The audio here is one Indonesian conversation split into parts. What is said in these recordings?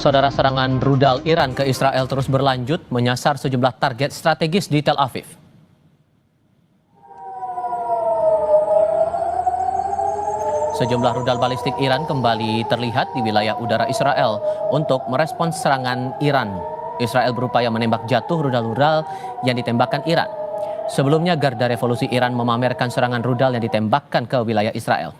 Saudara, serangan rudal Iran ke Israel terus berlanjut menyasar sejumlah target strategis di Tel Aviv. Sejumlah rudal balistik Iran kembali terlihat di wilayah udara Israel untuk merespons serangan Iran. Israel berupaya menembak jatuh rudal-rudal yang ditembakkan Iran. Sebelumnya, Garda Revolusi Iran memamerkan serangan rudal yang ditembakkan ke wilayah Israel.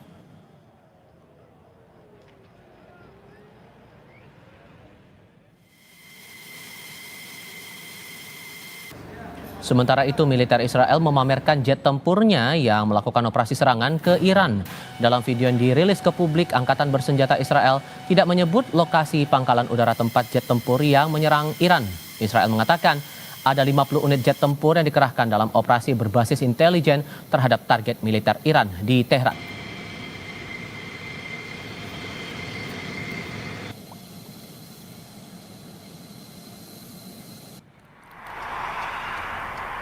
Sementara itu, militer Israel memamerkan jet tempurnya yang melakukan operasi serangan ke Iran. Dalam video yang dirilis ke publik, Angkatan Bersenjata Israel tidak menyebut lokasi pangkalan udara tempat jet tempur yang menyerang Iran. Israel mengatakan ada 50 unit jet tempur yang dikerahkan dalam operasi berbasis intelijen terhadap target militer Iran di Tehran.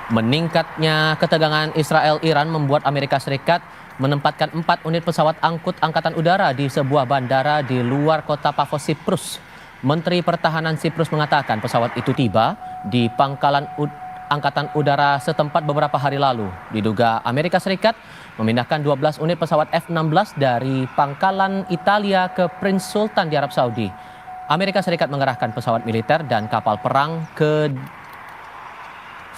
Meningkatnya ketegangan Israel-Iran membuat Amerika Serikat menempatkan 4 unit pesawat angkut angkatan udara di sebuah bandara di luar kota Pafos, Siprus. Menteri Pertahanan Siprus mengatakan pesawat itu tiba di pangkalan angkatan udara setempat beberapa hari lalu. Diduga Amerika Serikat memindahkan 12 unit pesawat F-16 dari pangkalan Italia ke Prince Sultan di Arab Saudi. Amerika Serikat mengerahkan pesawat militer dan kapal perang ke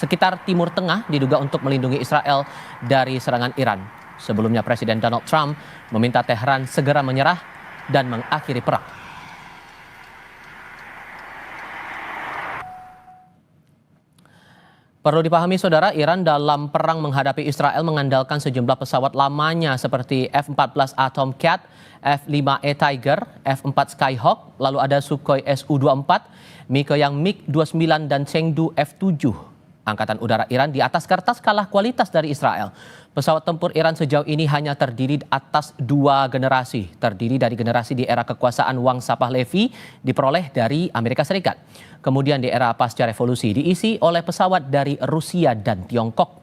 sekitar Timur Tengah diduga untuk melindungi Israel dari serangan Iran. Sebelumnya Presiden Donald Trump meminta Tehran segera menyerah dan mengakhiri perang. Perlu dipahami saudara, Iran dalam perang menghadapi Israel mengandalkan sejumlah pesawat lamanya seperti F-14A Tomcat, F-5E Tiger, F-4 Skyhawk, lalu ada Sukhoi Su-24, Mikoyan MiG-29 dan Chengdu F-7. Angkatan udara Iran di atas kertas kalah kualitas dari Israel. Pesawat tempur Iran sejauh ini hanya terdiri atas 2 generasi. Terdiri dari generasi di era kekuasaan Wangsa Pahlavi diperoleh dari Amerika Serikat. Kemudian di era pasca revolusi diisi oleh pesawat dari Rusia dan Tiongkok.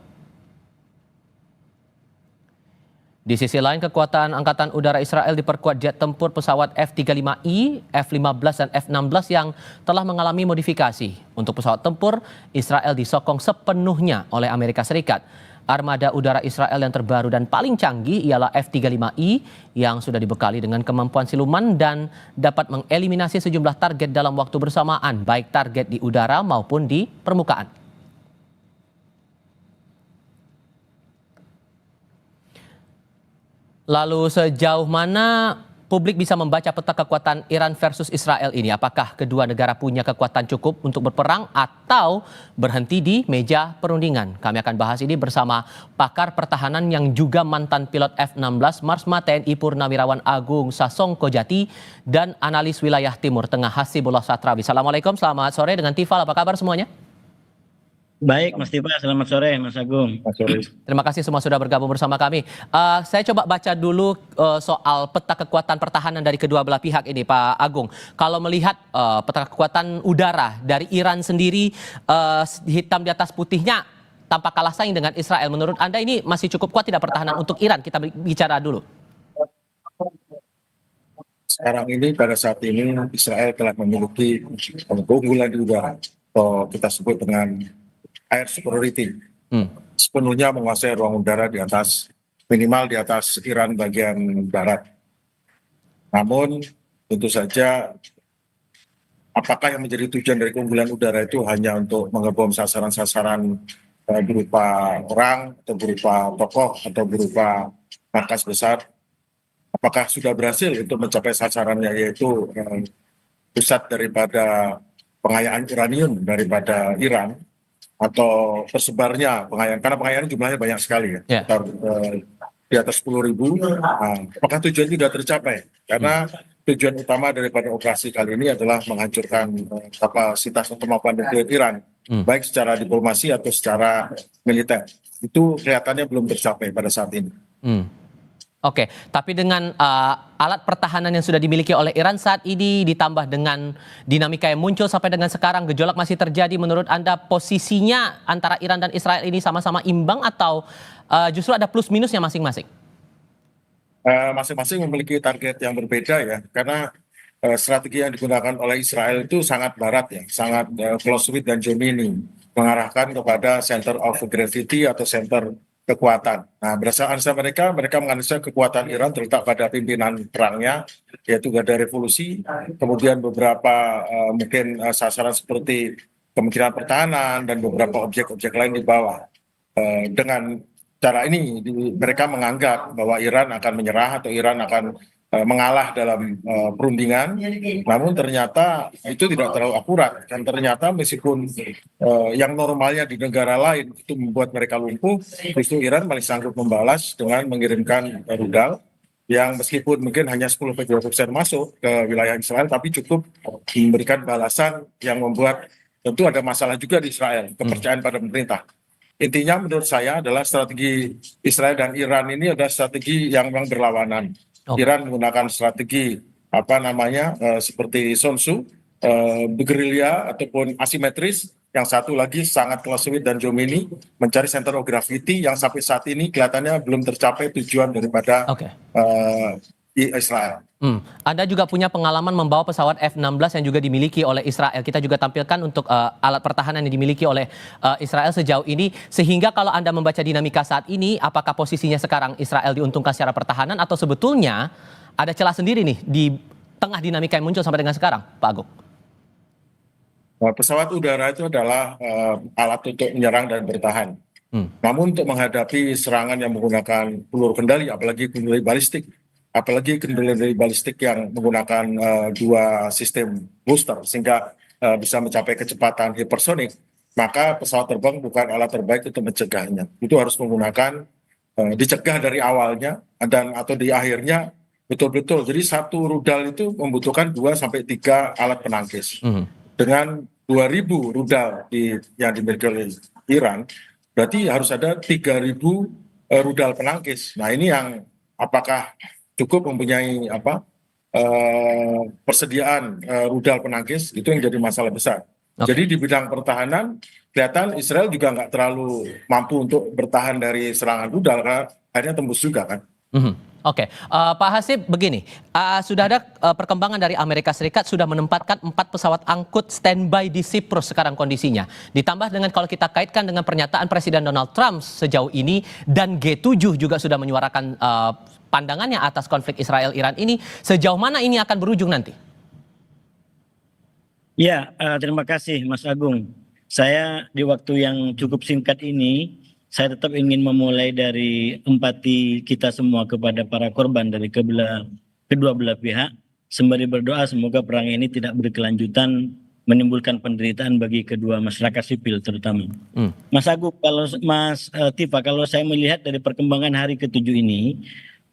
Di sisi lain, kekuatan Angkatan Udara Israel diperkuat jet tempur pesawat F-35I, F-15 dan F-16 yang telah mengalami modifikasi. Untuk pesawat tempur, Israel disokong sepenuhnya oleh Amerika Serikat. Armada udara Israel yang terbaru dan paling canggih ialah F-35I yang sudah dibekali dengan kemampuan siluman dan dapat mengeliminasi sejumlah target dalam waktu bersamaan, baik target di udara maupun di permukaan. Lalu sejauh mana publik bisa membaca peta kekuatan Iran versus Israel ini? Apakah kedua negara punya kekuatan cukup untuk berperang atau berhenti di meja perundingan? Kami akan bahas ini bersama pakar pertahanan yang juga mantan pilot F-16 Marsma TNI Purnawirawan Agung Sasongko Jati dan analis wilayah Timur Tengah Hasibullah Satrawi. Assalamualaikum, selamat sore dengan Tifal. Apa kabar semuanya? Baik, Mas Tifa. Selamat sore, Mas Agung. Terima kasih semua sudah bergabung bersama kami. Saya coba baca dulu soal peta kekuatan pertahanan dari kedua belah pihak ini, Pak Agung. Kalau melihat peta kekuatan udara dari Iran sendiri, hitam di atas putihnya tampak kalah saing dengan Israel. Menurut Anda ini masih cukup kuat tidak pertahanan untuk Iran? Kita bicara dulu. Sekarang ini, pada saat ini Israel telah memiliki keunggulan di udara, atau kita sebut dengan air superiority, sepenuhnya menguasai ruang udara di atas, minimal di atas Iran bagian barat. Namun tentu saja apakah yang menjadi tujuan dari keunggulan udara itu hanya untuk mengebom sasaran-sasaran berupa orang atau berupa tokoh atau berupa markas besar? Apakah sudah berhasil untuk mencapai sasarannya, yaitu pusat daripada pengayaan uranium daripada Iran, atau tersebarnya pengayaan, karena pengayaan jumlahnya banyak sekali ya, di atas 10.000. Apakah tujuan itu sudah tercapai? Karena tujuan utama daripada operasi kali ini adalah menghancurkan kapasitas atau kemampuan nuklir Iran, baik secara diplomasi atau secara militer. Itu kelihatannya belum tercapai pada saat ini. Oke, tapi dengan alat pertahanan yang sudah dimiliki oleh Iran saat ini ditambah dengan dinamika yang muncul sampai dengan sekarang, gejolak masih terjadi. Menurut Anda posisinya antara Iran dan Israel ini sama-sama imbang atau justru ada plus minusnya masing-masing? Masing-masing memiliki target yang berbeda ya, karena strategi yang digunakan oleh Israel itu sangat barat ya, sangat Clausewitz dan Gemini, mengarahkan kepada center of gravity atau center kekuatan. Nah, berdasarkan analisa mereka menganalisa kekuatan Iran terletak pada pimpinan perangnya, yaitu Garda Revolusi, kemudian beberapa mungkin sasaran seperti Kementerian Pertahanan dan beberapa objek-objek lain di bawah. Dengan cara ini mereka menganggap bahwa Iran akan menyerah atau Iran akan mengalah dalam perundingan, namun ternyata itu tidak terlalu akurat. Dan ternyata meskipun yang normalnya di negara lain itu membuat mereka lumpuh, justru Iran masih sanggup membalas dengan mengirimkan rudal yang meskipun mungkin hanya 10-20% masuk ke wilayah Israel, tapi cukup memberikan balasan yang membuat tentu ada masalah juga di Israel, kepercayaan pada pemerintah. Intinya menurut saya adalah strategi Israel dan Iran ini adalah strategi yang memang berlawanan. Iran menggunakan strategi seperti Sun Tzu, bergerilya ataupun asimetris. Yang satu lagi sangat Clausewitz dan Gemini, mencari center of gravity yang sampai saat ini kelihatannya belum tercapai tujuan daripada Israel. Anda juga punya pengalaman membawa pesawat F-16 yang juga dimiliki oleh Israel. Kita juga tampilkan untuk alat pertahanan yang dimiliki oleh Israel sejauh ini. Sehingga kalau Anda membaca dinamika saat ini, apakah posisinya sekarang Israel diuntungkan secara pertahanan atau sebetulnya ada celah sendiri nih di tengah dinamika yang muncul sampai dengan sekarang, Pak Agung? Pesawat udara itu adalah alat untuk menyerang dan bertahan. Namun untuk menghadapi serangan yang menggunakan peluru kendali, apalagi kendali balistik yang menggunakan dua sistem booster sehingga bisa mencapai kecepatan hipersonik, maka pesawat terbang bukan alat terbaik untuk mencegahnya. Itu harus menggunakan dicegah dari awalnya atau di akhirnya betul-betul. Jadi satu rudal itu membutuhkan 2-3 alat penangkis. Dengan 2.000 rudal yang dimiliki oleh Iran, berarti harus ada 3.000 rudal penangkis. Nah, ini yang apakah cukup mempunyai persediaan rudal penangkis, itu yang jadi masalah besar. Jadi di bidang pertahanan kelihatan Israel juga nggak terlalu mampu untuk bertahan dari serangan rudal karena akhirnya tembus juga kan. Pak Hasib, begini, sudah ada perkembangan dari Amerika Serikat sudah menempatkan 4 pesawat angkut standby di Siprus sekarang kondisinya. Ditambah dengan kalau kita kaitkan dengan pernyataan Presiden Donald Trump sejauh ini dan G7 juga sudah menyuarakan pandangannya atas konflik Israel-Iran ini, sejauh mana ini akan berujung nanti? Ya, terima kasih Mas Agung. Saya di waktu yang cukup singkat ini, saya tetap ingin memulai dari empati kita semua kepada para korban dari kedua belah pihak, sembari berdoa semoga perang ini tidak berkelanjutan, menimbulkan penderitaan bagi kedua masyarakat sipil terutama. Mas Agung, Mas Tifa, kalau saya melihat dari perkembangan hari ke-7 ini,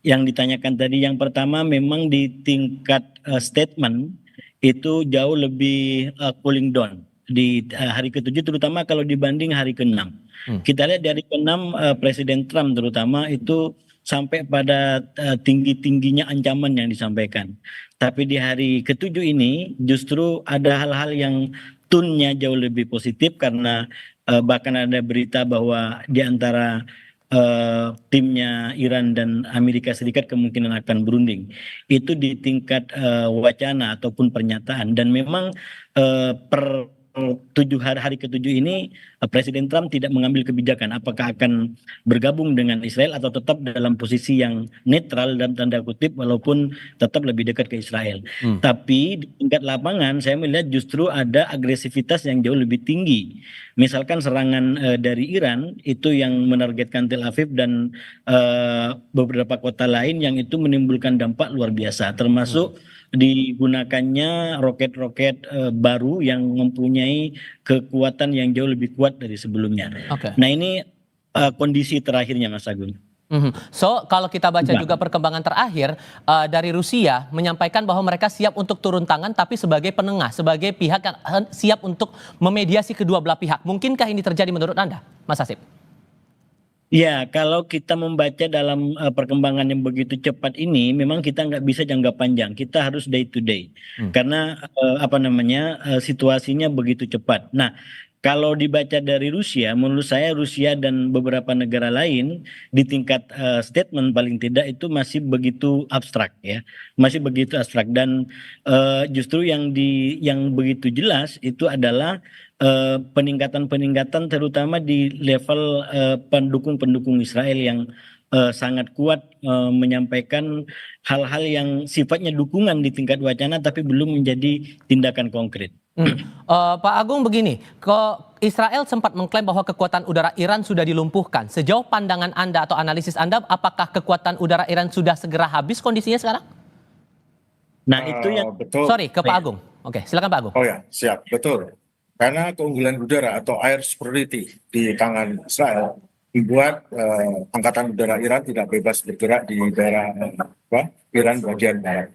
yang ditanyakan tadi, yang pertama memang di tingkat statement itu jauh lebih cooling down di hari ke-7, terutama kalau dibanding hari ke-6. Kita lihat dari ke-6 Presiden Trump terutama itu sampai pada tinggi-tingginya ancaman yang disampaikan. Tapi di hari ke-7 ini justru ada hal-hal yang tone-nya jauh lebih positif karena bahkan ada berita bahwa di antara timnya Iran dan Amerika Serikat kemungkinan akan berunding. Itu di tingkat wacana ataupun pernyataan, dan memang per hari ke-7 ini Presiden Trump tidak mengambil kebijakan apakah akan bergabung dengan Israel atau tetap dalam posisi yang netral dan tanda kutip walaupun tetap lebih dekat ke Israel. Tapi di tingkat lapangan saya melihat justru ada agresivitas yang jauh lebih tinggi. Misalkan serangan dari Iran itu yang menargetkan Tel Aviv dan beberapa kota lain yang itu menimbulkan dampak luar biasa, termasuk digunakannya roket-roket baru yang mempunyai kekuatan yang jauh lebih kuat dari sebelumnya. Nah, ini kondisi terakhirnya Mas Agung. So kalau kita baca juga perkembangan terakhir dari Rusia menyampaikan bahwa mereka siap untuk turun tangan tapi sebagai penengah, sebagai pihak yang siap untuk memediasi kedua belah pihak. Mungkinkah ini terjadi menurut Anda, Mas Hasib? Ya, kalau kita membaca dalam perkembangan yang begitu cepat ini, memang kita nggak bisa jangka panjang. Kita harus day to day, karena situasinya begitu cepat. Nah, Kalau dibaca dari Rusia, menurut saya Rusia dan beberapa negara lain di tingkat statement paling tidak itu masih begitu abstrak ya, masih begitu abstrak dan justru yang begitu jelas itu adalah peningkatan-peningkatan terutama di level pendukung-pendukung Israel yang sangat kuat menyampaikan hal-hal yang sifatnya dukungan di tingkat wacana tapi belum menjadi tindakan konkret. Pak Agung begini, Israel sempat mengklaim bahwa kekuatan udara Iran sudah dilumpuhkan. Sejauh pandangan Anda atau analisis Anda, apakah kekuatan udara Iran sudah segera habis kondisinya sekarang? Nah itu yang betul. Sorry, ke Pak Agung. Oke, silakan Pak Agung. Oh ya, siap, betul. Karena keunggulan udara atau air superiority di tangan Israel membuat angkatan udara Iran tidak bebas bergerak di daerah Iran bagian barat.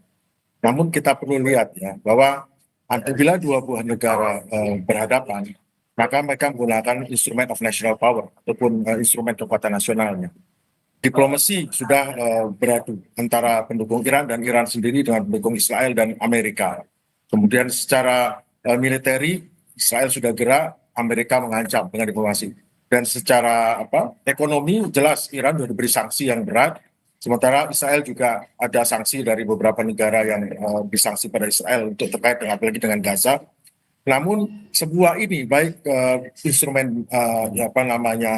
Namun kita perlu lihat ya bahwa apabila dua buah negara berhadapan, maka mereka menggunakan instrumen of national power ataupun instrumen kekuatan nasionalnya. Diplomasi sudah beradu antara pendukung Iran dan Iran sendiri dengan pendukung Israel dan Amerika. Kemudian secara militeri Israel sudah gerak, Amerika mengancam dengan diplomasi. Dan secara ekonomi jelas Iran sudah diberi sanksi yang berat. Sementara Israel juga ada sanksi dari beberapa negara yang disanksi pada Israel untuk terkait dengan apalagi dengan Gaza. Namun sebuah ini baik instrumen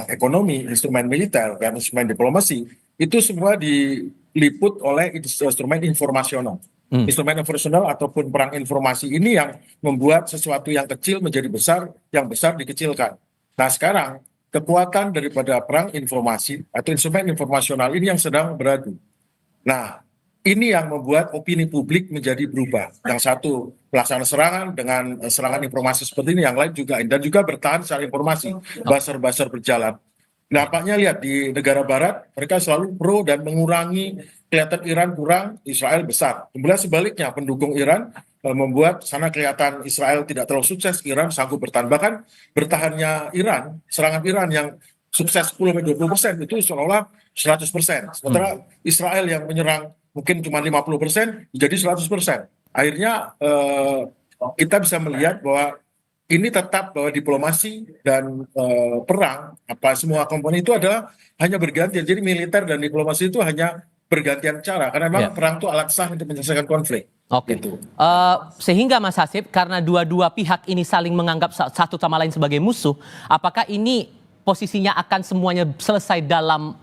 ekonomi, instrumen militer dan instrumen diplomasi itu semua diliput oleh instrumen informasional. Instrumen informasional ataupun perang informasi ini yang membuat sesuatu yang kecil menjadi besar, yang besar dikecilkan. Nah sekarang kekuatan daripada perang informasi atau instrumen informasional ini yang sedang beradu. Nah, ini yang membuat opini publik menjadi berubah. Yang satu melaksanakan serangan dengan serangan informasi seperti ini, yang lain juga dan juga bertahan secara informasi, buzzer-buzzer berjalan. Nampaknya lihat di negara barat mereka selalu pro dan mengurangi, kelihatan Iran kurang, Israel besar. Kemudian sebaliknya pendukung Iran membuat sana kelihatan Israel tidak terlalu sukses, Iran sanggup bertahan. Bahkan bertahannya Iran, serangan Iran yang sukses 10-20% itu seolah-olah 100%. Sementara Israel yang menyerang mungkin cuma 50% jadi 100%. Akhirnya kita bisa melihat bahwa ini tetap bahwa diplomasi dan perang, semua komponen itu adalah hanya bergantian. Jadi militer dan diplomasi itu hanya bergantian cara. Karena memang perang itu alat sah untuk menyelesaikan konflik. Oke. Gitu. Sehingga Mas Hasib, karena dua-dua pihak ini saling menganggap satu sama lain sebagai musuh, apakah ini posisinya akan semuanya selesai dalam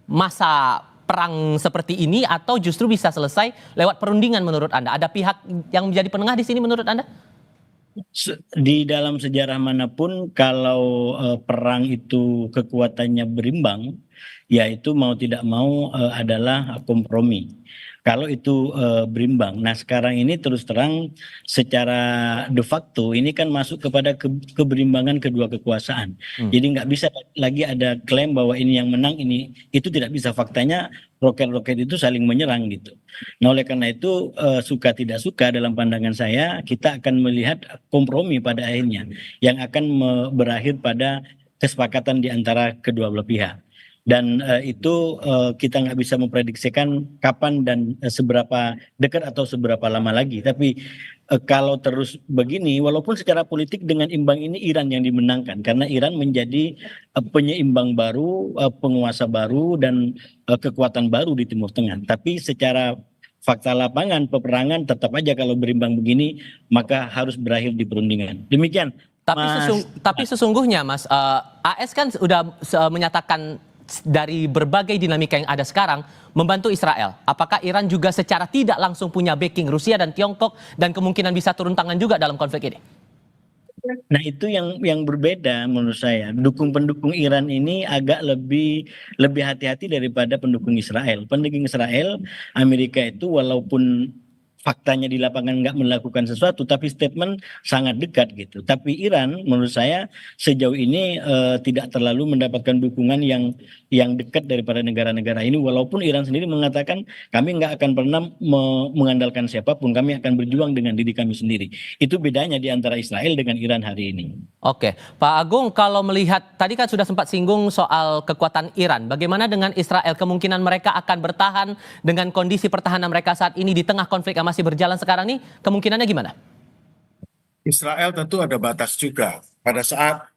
masa perang seperti ini atau justru bisa selesai lewat perundingan menurut Anda? Ada pihak yang menjadi penengah di sini menurut Anda? Di dalam sejarah manapun kalau perang itu kekuatannya berimbang, ya itu mau tidak mau adalah kompromi. Kalau itu berimbang. Nah sekarang ini terus terang secara de facto ini kan masuk kepada keberimbangan kedua kekuasaan. Jadi nggak bisa lagi ada klaim bahwa ini yang menang, ini itu tidak bisa. Faktanya roket-roket itu saling menyerang gitu. Nah oleh karena itu suka tidak suka dalam pandangan saya kita akan melihat kompromi pada akhirnya yang akan berakhir pada kesepakatan di antara kedua belah pihak. Dan itu kita nggak bisa memprediksikan kapan dan seberapa dekat atau seberapa lama lagi. Tapi kalau terus begini, walaupun secara politik dengan imbang ini Iran yang dimenangkan. Karena Iran menjadi penyeimbang baru, penguasa baru, dan kekuatan baru di Timur Tengah. Tapi secara fakta lapangan, peperangan tetap aja kalau berimbang begini, maka harus berakhir di perundingan. Demikian. Tapi sesungguhnya Mas, AS kan sudah menyatakan dari berbagai dinamika yang ada sekarang membantu Israel. Apakah Iran juga secara tidak langsung punya backing Rusia dan Tiongkok dan kemungkinan bisa turun tangan juga dalam konflik ini? Nah itu yang berbeda menurut saya. Pendukung Iran ini agak lebih hati-hati daripada pendukung Israel. Pendukung Israel, Amerika itu walaupun faktanya di lapangan nggak melakukan sesuatu, tapi statement sangat dekat gitu. Tapi Iran menurut saya sejauh ini tidak terlalu mendapatkan dukungan yang dekat daripada negara-negara ini. Walaupun Iran sendiri mengatakan kami nggak akan pernah mengandalkan siapapun, kami akan berjuang dengan diri kami sendiri. Itu bedanya di antara Israel dengan Iran hari ini. Oke, Pak Agung, kalau melihat tadi kan sudah sempat singgung soal kekuatan Iran. Bagaimana dengan Israel? Kemungkinan mereka akan bertahan dengan kondisi pertahanan mereka saat ini di tengah konflik yang masih berjalan sekarang ini, kemungkinannya gimana? Israel tentu ada batas juga. Pada saat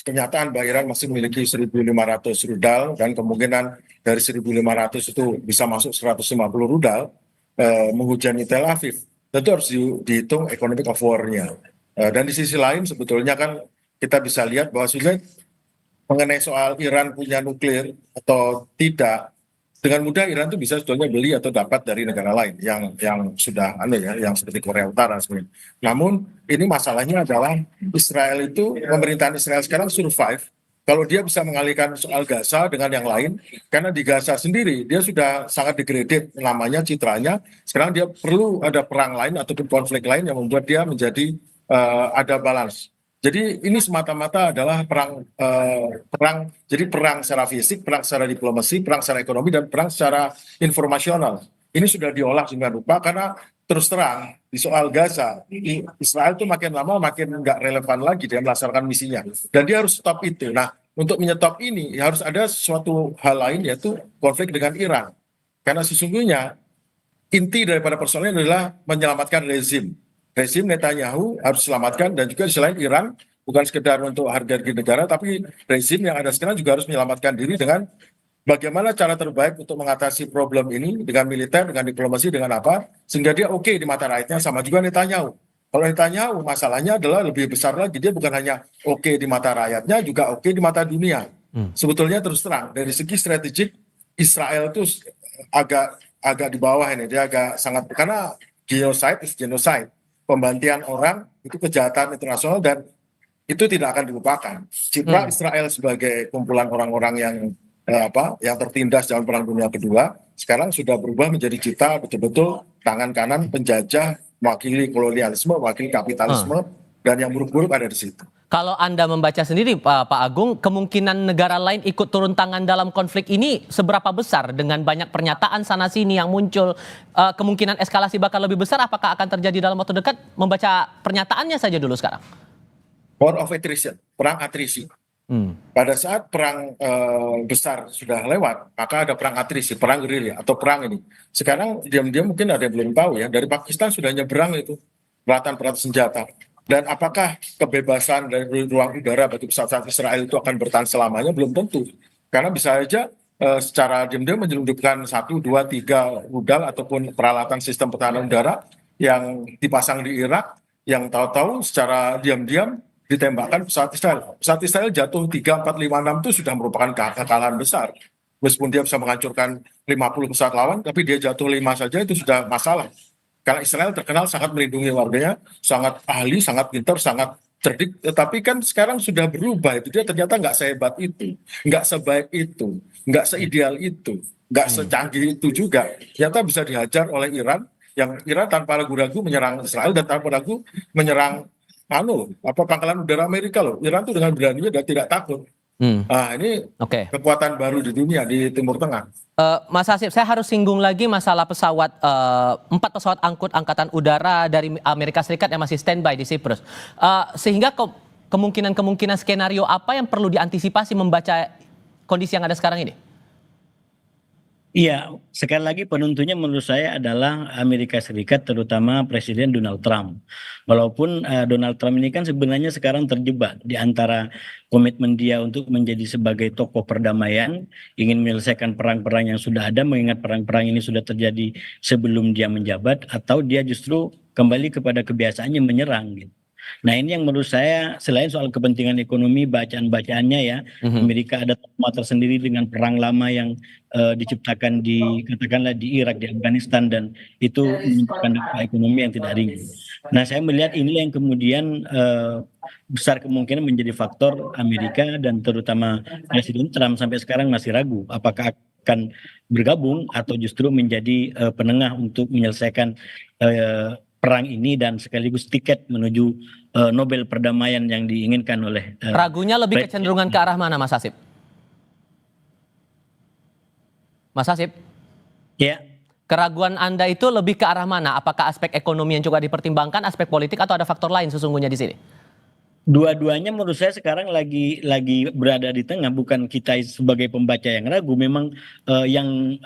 kenyataan bahwa Iran masih memiliki 1.500 rudal dan kemungkinan dari 1.500 itu bisa masuk 150 rudal menghujani Tel Aviv. Tentu harus dihitung economic of war-nya. Dan di sisi lain sebetulnya kan kita bisa lihat bahwa sudah mengenai soal Iran punya nuklir atau tidak, dengan mudah Iran itu bisa sebetulnya beli atau dapat dari negara lain yang sudah yang seperti Korea Utara sebenarnya. Namun ini masalahnya adalah Israel itu, pemerintahan Israel sekarang survive kalau dia bisa mengalihkan soal Gaza dengan yang lain, karena di Gaza sendiri dia sudah sangat degraded namanya, citranya. Sekarang dia perlu ada perang lain ataupun konflik lain yang membuat dia menjadi ada balance. Jadi ini semata-mata adalah jadi perang secara fisik, perang secara diplomasi, perang secara ekonomi, dan perang secara informasional. Ini sudah diolah sedemikian rupa karena terus terang di soal Gaza, Israel itu makin lama makin nggak relevan lagi dia melaksanakan misinya. Dan dia harus stop itu. Nah, untuk menyetop ini harus ada suatu hal lain, yaitu konflik dengan Iran. Karena sesungguhnya inti daripada persoalannya adalah menyelamatkan rezim Netanyahu harus diselamatkan, dan juga di selain Iran bukan sekedar untuk harga diri negara, tapi rezim yang ada sekarang juga harus menyelamatkan diri dengan bagaimana cara terbaik untuk mengatasi problem ini dengan militer, dengan diplomasi, dengan apa, sehingga dia oke di mata rakyatnya. Sama juga Netanyahu. Kalau Netanyahu masalahnya adalah lebih besar lagi, dia bukan hanya oke di mata rakyatnya, juga oke di mata dunia. Sebetulnya terus terang dari segi strategik Israel itu agak di bawah ini, dia agak sangat, karena genocide, pembantian orang itu kejahatan internasional dan itu tidak akan dilupakan. Citra Israel sebagai kumpulan orang-orang yang tertindas dalam Perang Dunia Kedua sekarang sudah berubah menjadi citra betul-betul tangan kanan penjajah, mewakili kolonialisme, mewakili kapitalisme, dan yang buruk-buruk ada di situ. Kalau Anda membaca sendiri, Pak Agung, kemungkinan negara lain ikut turun tangan dalam konflik ini seberapa besar dengan banyak pernyataan sana-sini yang muncul? Kemungkinan eskalasi bakal lebih besar, apakah akan terjadi dalam waktu dekat? Membaca pernyataannya saja dulu sekarang. War of attrition, perang atrisi. Pada saat perang besar sudah lewat, maka ada perang atrisi, perang gerilya atau perang ini. Sekarang diam-diam mungkin ada yang belum tahu ya, dari Pakistan sudah nyebrang itu peralatan senjata. Dan apakah kebebasan dari ruang udara bagi pesawat Israel itu akan bertahan selamanya? Belum tentu. Karena bisa saja secara diam-diam menyelundupkan 1, 2, 3 rudal ataupun peralatan sistem pertahanan udara yang dipasang di Irak, yang tahu-tahu secara diam-diam ditembakkan pesawat Israel. Pesawat Israel jatuh 3, 4, 5, 6 itu sudah merupakan kekalahan besar. Meskipun dia bisa menghancurkan 50 pesawat lawan, tapi dia jatuh 5 saja itu sudah masalah. Karena Israel terkenal sangat melindungi warganya, sangat ahli, sangat pintar, sangat cerdik. Tetapi kan sekarang sudah berubah itu. Dia ternyata nggak sehebat itu, nggak sebaik itu, nggak seideal itu, nggak secanggih itu juga. Ternyata bisa dihajar oleh Iran, yang Iran tanpa ragu-ragu menyerang Israel dan tanpa ragu menyerang pangkalan udara Amerika loh. Iran tuh dengan beraninya dan tidak takut. Nah, ini kekuatan baru di dunia, di Timur Tengah. Mas Hasib, saya harus singgung lagi masalah pesawat, 4 pesawat angkut angkatan udara dari Amerika Serikat yang masih standby di Cyprus. Sehingga kemungkinan skenario apa yang perlu diantisipasi membaca kondisi yang ada sekarang ini? Iya, sekali lagi penentunya menurut saya adalah Amerika Serikat, terutama Presiden Donald Trump. Walaupun Donald Trump ini kan sebenarnya sekarang terjebak di antara komitmen dia untuk menjadi sebagai tokoh perdamaian, ingin menyelesaikan perang-perang yang sudah ada, mengingat perang-perang ini sudah terjadi sebelum dia menjabat, atau dia justru kembali kepada kebiasaannya menyerang gitu. Nah, ini yang menurut saya selain soal kepentingan ekonomi, bacaan-bacaannya ya, Amerika ada trauma tersendiri dengan perang lama yang diciptakan katakanlah di Irak, di Afghanistan, dan itu menimbulkan dampak ekonomi yang tidak ringan. Nah, saya melihat inilah yang kemudian besar kemungkinan menjadi faktor Amerika dan terutama Presiden Trump sampai sekarang masih ragu apakah akan bergabung atau justru menjadi penengah untuk menyelesaikan perang ini dan sekaligus tiket menuju Nobel perdamaian yang diinginkan oleh ragunya lebih kecenderungan ke arah mana, Mas Hasib? Mas Hasib? Ya. Keraguan Anda itu lebih ke arah mana? Apakah aspek ekonomi yang juga dipertimbangkan, aspek politik, atau ada faktor lain sesungguhnya di sini? Dua-duanya menurut saya sekarang lagi berada di tengah, bukan kita sebagai pembaca yang ragu, memang yang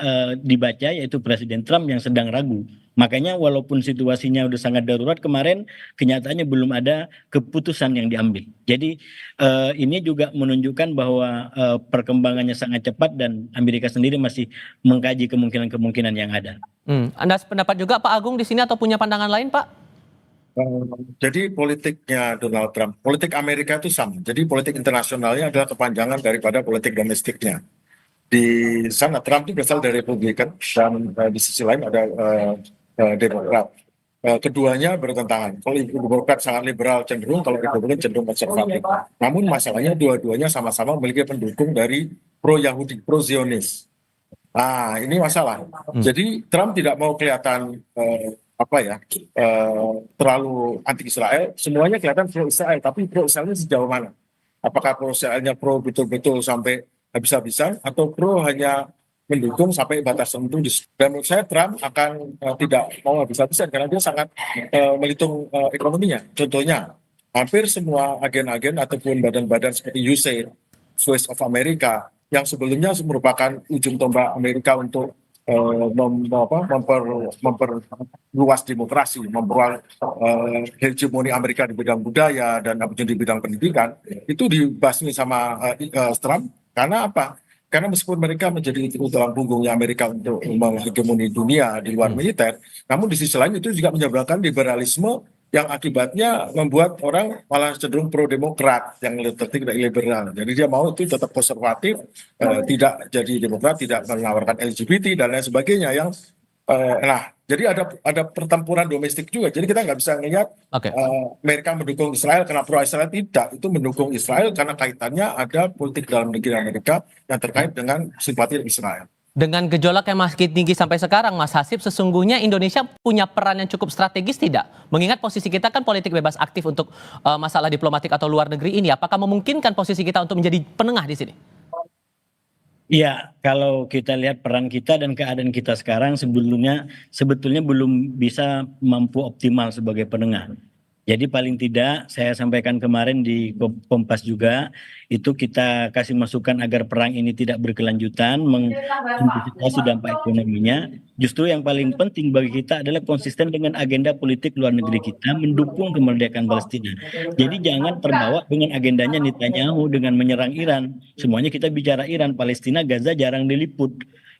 dibaca yaitu Presiden Trump yang sedang ragu. Makanya walaupun situasinya udah sangat darurat kemarin, kenyataannya belum ada keputusan yang diambil. Jadi ini juga menunjukkan bahwa perkembangannya sangat cepat dan Amerika sendiri masih mengkaji kemungkinan-kemungkinan yang ada. Anda sependapat juga Pak Agung di sini atau punya pandangan lain Pak? Jadi politiknya Donald Trump, politik Amerika itu sama. Jadi politik internasionalnya adalah kepanjangan daripada politik domestiknya. Di sana Trump itu berasal dari Republikan dan di sisi lain ada Demokrat. Keduanya bertentangan. Kalau Demokrat sangat liberal cenderung, kalau Republikan cenderung konservatif. Namun masalahnya dua-duanya sama-sama memiliki pendukung dari pro-Yahudi, pro-Zionis. Nah, ini masalah. Jadi Trump tidak mau kelihatan terlalu anti Israel. Semuanya kelihatan pro Israel, tapi pro Israelnya sejauh mana? Apakah pro Israelnya pro betul-betul sampai habis-habisan atau pro hanya mendukung sampai batas tertentu? Dan menurut saya Trump akan tidak mau habis-habisan karena dia sangat menghitung ekonominya. Contohnya, hampir semua agen-agen ataupun badan-badan seperti USAID, Voice of America, yang sebelumnya merupakan ujung tombak Amerika untuk memperluas demokrasi, memperluas hegemoni Amerika di bidang budaya dan di bidang pendidikan, itu dibasmi sama Trump. Karena apa? Karena meskipun mereka menjadi tulang punggungnya Amerika untuk menghegemoni dunia di luar militer, namun di sisi lain itu juga menyebabkan liberalisme yang akibatnya membuat orang malah cenderung pro demokrat yang tidak liberal. Jadi dia mau itu tetap konservatif, tidak jadi demokrat, tidak menawarkan LGBT dan lain sebagainya. Jadi ada pertempuran domestik juga. Jadi kita nggak bisa melihat Amerika mendukung Israel karena pro Israel, tidak. Itu mendukung Israel karena kaitannya ada politik dalam negeri Amerika yang terkait dengan simpati Israel. Dengan gejolak yang masih tinggi sampai sekarang, Mas Hasib, sesungguhnya Indonesia punya peran yang cukup strategis tidak? Mengingat posisi kita kan politik bebas aktif untuk masalah diplomatik atau luar negeri ini, apakah memungkinkan posisi kita untuk menjadi penengah di sini? Iya, kalau kita lihat peran kita dan keadaan kita sekarang sebetulnya belum bisa mampu optimal sebagai penengah. Jadi paling tidak saya sampaikan kemarin di Kompas juga, itu kita kasih masukan agar perang ini tidak berkelanjutan, mengantisipasi dampak ekonominya. Justru yang paling penting bagi kita adalah konsisten dengan agenda politik luar negeri kita, mendukung kemerdekaan Palestina. Jadi jangan terbawa dengan agendanya Netanyahu dengan menyerang Iran. Semuanya kita bicara Iran, Palestina, Gaza jarang diliput.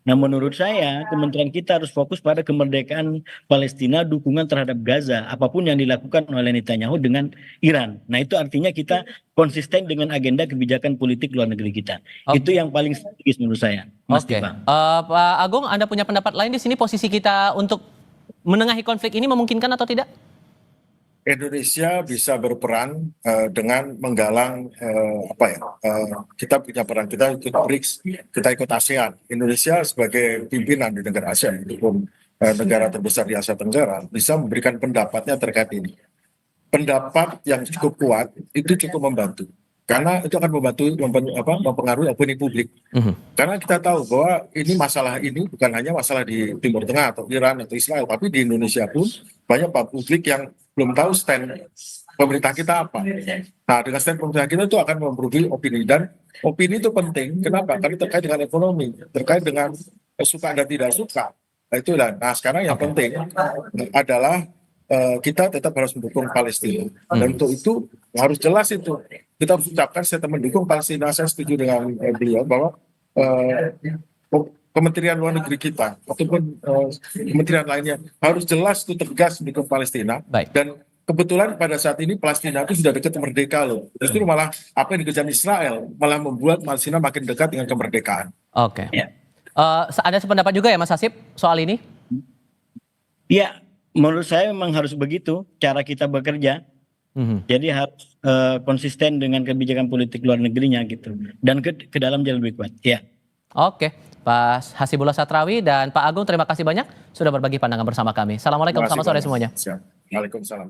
Nah, menurut saya kementerian kita harus fokus pada kemerdekaan Palestina, dukungan terhadap Gaza, apapun yang dilakukan oleh Netanyahu dengan Iran. Nah, itu artinya kita konsisten dengan agenda kebijakan politik luar negeri kita. Itu yang paling strategis menurut saya, Mas Tiba. Pak Agung, Anda punya pendapat lain di sini, posisi kita untuk menengahi konflik ini memungkinkan atau tidak? Indonesia bisa berperan dengan menggalang kita punya peran, kita ikut BRICS, kita ikut ASEAN. Indonesia sebagai pimpinan di negara ASEAN, itu pun negara terbesar di Asia Tenggara, bisa memberikan pendapatnya terkait ini. Pendapat yang cukup kuat itu cukup membantu, karena itu akan mempengaruhi opini publik. Karena kita tahu bahwa masalah ini bukan hanya masalah di Timur Tengah atau Iran atau Israel, tapi di Indonesia pun banyak publik yang belum tahu stand pemerintah kita apa. Nah, dengan stand pemerintah kita itu akan mempengaruhi opini, dan opini itu penting. Kenapa? Karena terkait dengan ekonomi, terkait dengan suka dan tidak suka. Nah, sekarang yang penting adalah kita tetap harus mendukung Palestina. Dan untuk itu harus jelas itu. Kita harus ucapkan statement mendukung Palestina. Saya setuju dengan beliau bahwa Kementerian Luar Negeri kita ataupun kementerian lainnya harus jelas itu tegas mendukung Palestina. Dan kebetulan pada saat ini Palestina itu sudah dekat merdeka loh. Justru malah apa yang dikerjakan Israel malah membuat Palestina makin dekat dengan kemerdekaan. Oke. Ada sependapat juga ya Mas Hasib soal ini? Iya, menurut saya memang harus begitu cara kita bekerja. Jadi harus konsisten dengan kebijakan politik luar negerinya gitu, dan ke dalam jalan lebih kuat. Ya. Oke, Pak Hasibullah Satrawi dan Pak Agung, terima kasih banyak sudah berbagi pandangan bersama kami. Assalamualaikum, selamat sore semuanya. Waalaikumsalam.